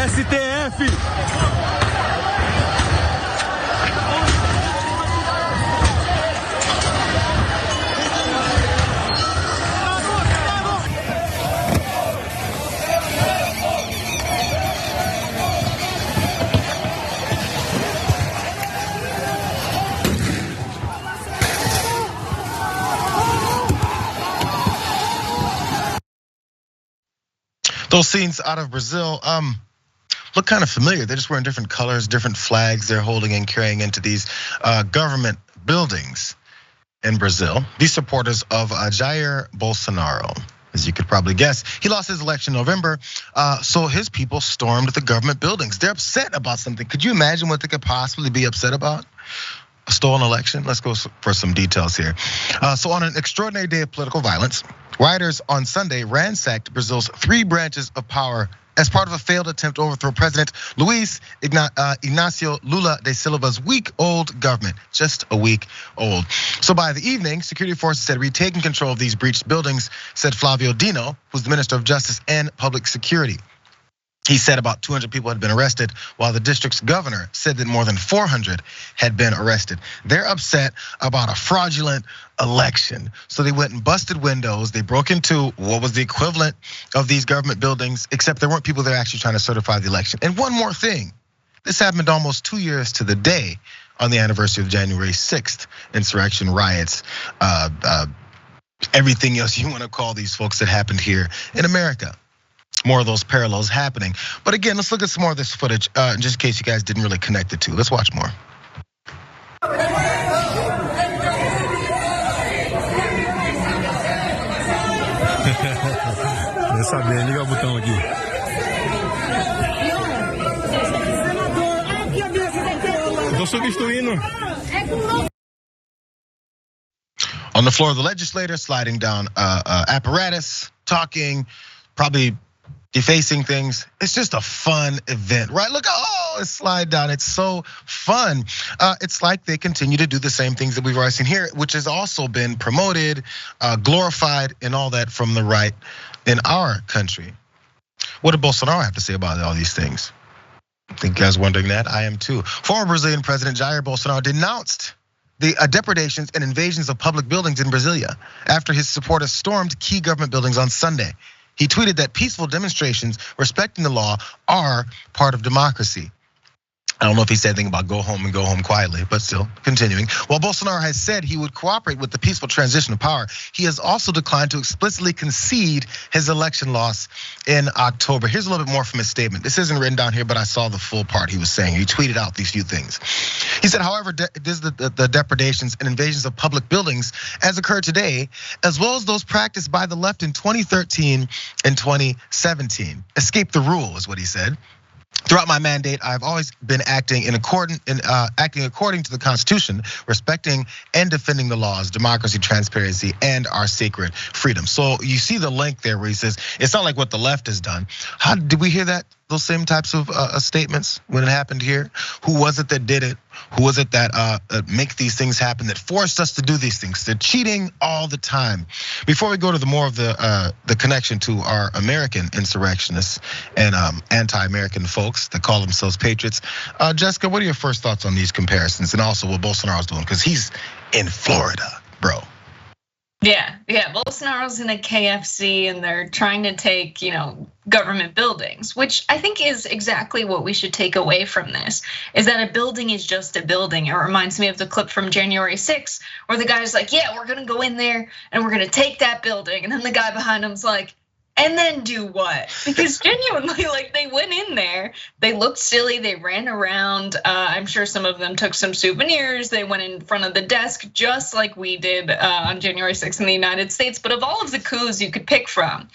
STF! Those scenes out of Brazil look kind of familiar. They're just wearing different colors, different flags they're holding and carrying into these government buildings in Brazil. These supporters of Jair Bolsonaro, as you could probably guess, he lost his election in November, so his people stormed the government buildings. They're upset about something. Could you imagine what they could possibly be upset about? A stolen election? Let's go for some details here. So on an extraordinary day of political violence, rioters on Sunday ransacked Brazil's 3 branches of power as part of a failed attempt to overthrow President Luiz Inácio Lula da Silva's week-old government, just a week old. So by the evening, security forces had retaken control of these breached buildings, said Flávio Dino, who's the Minister of Justice and Public Security. He said about 200 people had been arrested, while the district's governor said that more than 400 had been arrested. They're upset about a fraudulent election. So they went and busted windows. They broke into what was the equivalent of these government buildings, except there weren't people there actually trying to certify the election. And one more thing, this happened almost 2 years to the day on the anniversary of January 6th insurrection, riots, everything else you want to call these folks that happened here in America. More of those parallels happening. But again, let's look at some more of this footage, just in case you guys didn't really connect the two. Let's watch more. Essa bem, liga o botão aqui. Tô substituindo. On the floor of the legislature, sliding down apparatus, talking, probably defacing things. It's just a fun event, right? Look, oh, it's slide down. It's so fun. It's like they continue to do the same things that we've already seen here, which has also been promoted, glorified, and all that from the right in our country. What did Bolsonaro have to say about all these things? I think you guys wondering that. I am too. Former Brazilian President Jair Bolsonaro denounced the depredations and invasions of public buildings in Brasília after his supporters stormed key government buildings on Sunday. He tweeted that peaceful demonstrations respecting the law are part of democracy. I don't know if he said anything about go home and go home quietly, but still continuing. While Bolsonaro has said he would cooperate with the peaceful transition of power, he has also declined to explicitly concede his election loss in October. Here's a little bit more from his statement. This isn't written down here, but I saw the full part he was saying. He tweeted out these few things. He said, however, the depredations and invasions of public buildings as occurred today, as well as those practiced by the left in 2013 and 2017, escape the rule, is what he said. Throughout my mandate, I've always been acting according to the Constitution, respecting and defending the laws, democracy, transparency, and our sacred freedom. So you see the link there where he says, it's not like what the left has done. How did we hear that? Those same types of statements when it happened here? Who was it that did it? Who was it that make these things happen, that forced us to do these things? They're cheating all the time. Before we go to the more of the connection to our American insurrectionists and anti-American folks that call themselves patriots, Jessica, what are your first thoughts on these comparisons and also what Bolsonaro's doing? Because he's in Florida, bro. Yeah, Bolsonaro's in a KFC and they're trying to take, government buildings, which I think is exactly what we should take away from this, is that a building is just a building. It reminds me of the clip from January 6th where the guy's like, yeah, we're gonna go in there and we're gonna take that building. And then the guy behind him's like, and then do what? Because genuinely, like they went in there, they looked silly, they ran around. I'm sure some of them took some souvenirs. They went in front of the desk just like we did on January 6th in the United States. But of all of the coups you could pick from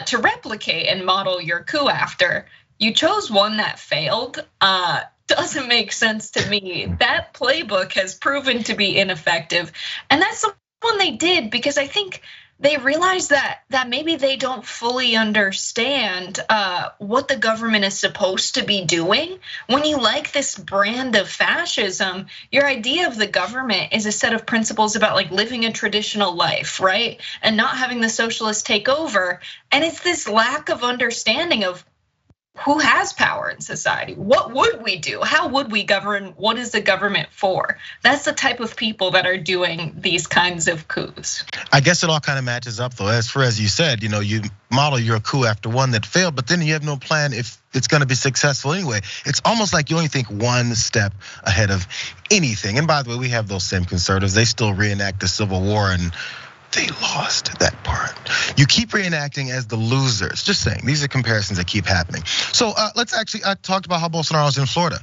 to replicate and model your coup after, you chose one that failed. Doesn't make sense to me. That playbook has proven to be ineffective. And that's the one they did because I think they realize that maybe they don't fully understand what the government is supposed to be doing. When you like this brand of fascism, your idea of the government is a set of principles about like living a traditional life, right? And not having the socialists take over. And it's this lack of understanding of who has power in society? What would we do? How would we govern? What is the government for? That's the type of people that are doing these kinds of coups. I guess it all kind of matches up though. As you said, you model your coup after one that failed, but then you have no plan if it's gonna be successful anyway. It's almost like you only think one step ahead of anything. And by the way, we have those same conservatives. They still reenact the Civil War and they lost that part. You keep reenacting as the losers. Just saying, these are comparisons that keep happening. So let's actually, I talked about how Bolsonaro's in Florida.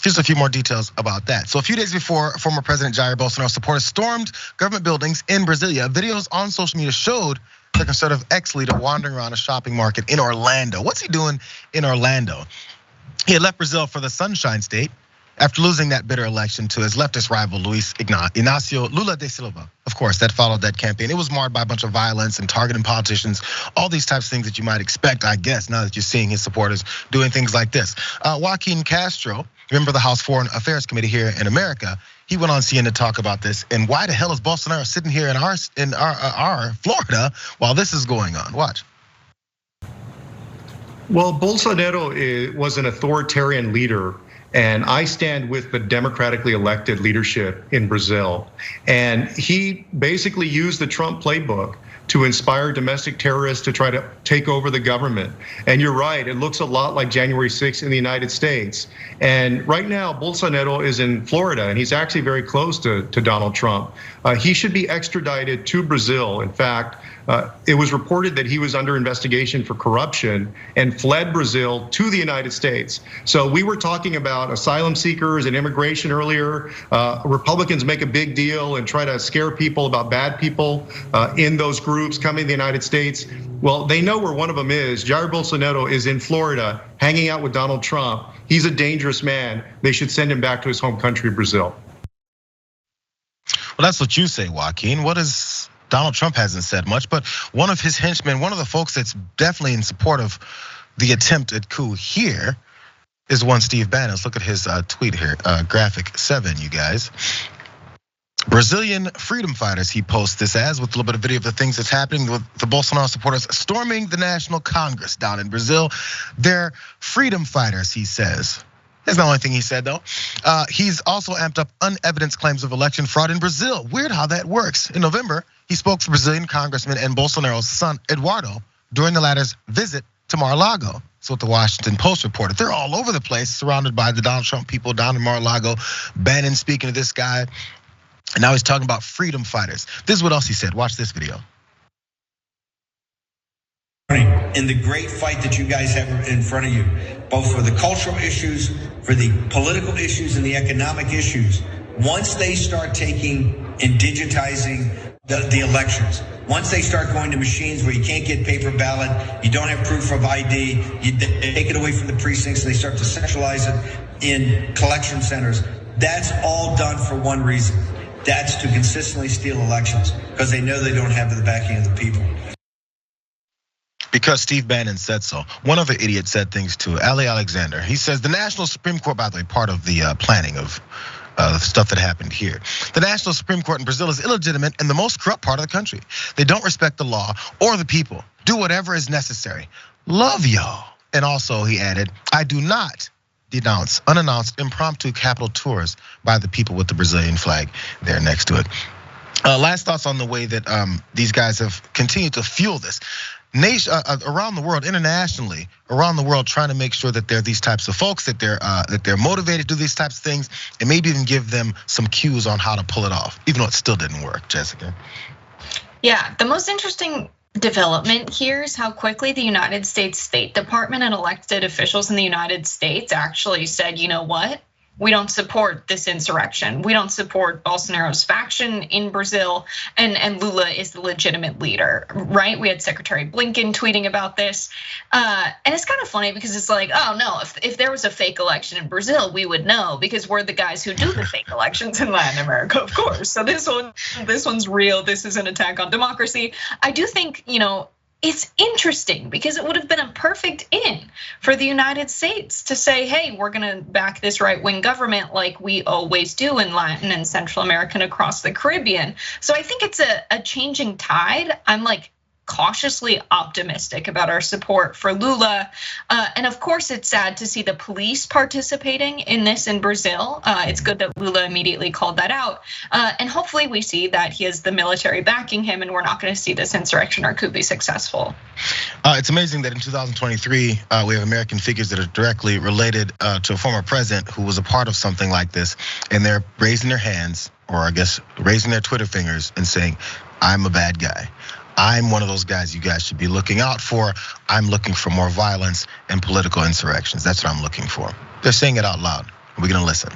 Here's a few more details about that. So a few days before former President Jair Bolsonaro supporters stormed government buildings in Brasília, videos on social media showed the conservative ex-leader wandering around a shopping market in Orlando. What's he doing in Orlando? He had left Brazil for the Sunshine State after losing that bitter election to his leftist rival, Luis Inácio Lula da Silva. Of course, that followed that campaign. It was marred by a bunch of violence and targeting politicians, all these types of things that you might expect, I guess, now that you're seeing his supporters doing things like this. Joaquin Castro, member of the House Foreign Affairs Committee here in America, he went on CNN to talk about this. And why the hell is Bolsonaro sitting here in our Florida while this is going on? Watch. Well, Bolsonaro was an authoritarian leader. And I stand with the democratically elected leadership in Brazil. And he basically used the Trump playbook to inspire domestic terrorists to try to take over the government. And you're right, it looks a lot like January 6th in the United States. And right now, Bolsonaro is in Florida, and he's actually very close to Donald Trump. He should be extradited to Brazil. In fact, it was reported that he was under investigation for corruption and fled Brazil to the United States. So we were talking about asylum seekers and immigration earlier. Republicans make a big deal and try to scare people about bad people in those groups coming to the United States. Well, they know where one of them is. Jair Bolsonaro is in Florida, hanging out with Donald Trump. He's a dangerous man. They should send him back to his home country, Brazil. Well, that's what you say, Joaquin. What is Donald Trump hasn't said much, but one of his henchmen, one of the folks that's definitely in support of the attempt at coup here is one Steve Bannon. Let's look at his tweet here, graphic 7, you guys. Brazilian freedom fighters, he posts this as with a little bit of video of the things that's happening with the Bolsonaro supporters storming the National Congress down in Brazil. They're freedom fighters, he says. That's the only thing he said though. He's also amped up unevidenced claims of election fraud in Brazil. Weird how that works. In November, he spoke for Brazilian Congressman and Bolsonaro's son, Eduardo, during the latter's visit to Mar-a-Lago. That's what the Washington Post reported. They're all over the place, surrounded by the Donald Trump people down in Mar-a-Lago. Bannon speaking to this guy. And now he's talking about freedom fighters. This is what else he said. Watch this video. In the great fight that you guys have in front of you, both for the cultural issues, for the political issues, and the economic issues, once they start taking and digitizing the elections, once they start going to machines where you can't get paper ballot, you don't have proof of ID, you take it away from the precincts, and they start to centralize it in collection centers, that's all done for one reason. That's to consistently steal elections, because they know they don't have the backing of the people. Because Steve Bannon said so. One other idiot said things too, Ali Alexander. He says the National Supreme Court, by the way, part of the planning of stuff that happened here. The National Supreme Court in Brazil is illegitimate and the most corrupt part of the country. They don't respect the law or the people. Do whatever is necessary. Love y'all. And also, he added, I do not denounce unannounced impromptu Capitol tours by the people with the Brazilian flag there next to it. Last thoughts on the way that these guys have continued to fuel this. Around the world, internationally, around the world, trying to make sure that there are these types of folks, that they're motivated to do these types of things, and maybe even give them some cues on how to pull it off, even though it still didn't work, Jessica. Yeah, the most interesting development here is how quickly the United States State Department and elected officials in the United States actually said, you know what? We don't support this insurrection. We don't support Bolsonaro's faction in Brazil, and Lula is the legitimate leader, right? We had Secretary Blinken tweeting about this. And it's kind of funny because it's like, oh no, if there was a fake election in Brazil, we would know because we're the guys who do the fake elections in Latin America, of course. So this one's real. This is an attack on democracy. I do think, it's interesting because it would have been a perfect in for the United States to say, hey, we're gonna back this right-wing government like we always do in Latin and Central America and across the Caribbean. So I think it's a changing tide. I'm like cautiously optimistic about our support for Lula. And of course, it's sad to see the police participating in this in Brazil. It's good that Lula immediately called that out. And hopefully we see that he has the military backing him and we're not gonna see this insurrection or coup be successful. It's amazing that in 2023, we have American figures that are directly related to a former president who was a part of something like this, and they're raising their hands, or I guess raising their Twitter fingers and saying, I'm a bad guy. I'm one of those guys you guys should be looking out for. I'm looking for more violence and political insurrections. That's what I'm looking for. They're saying it out loud. We're gonna listen.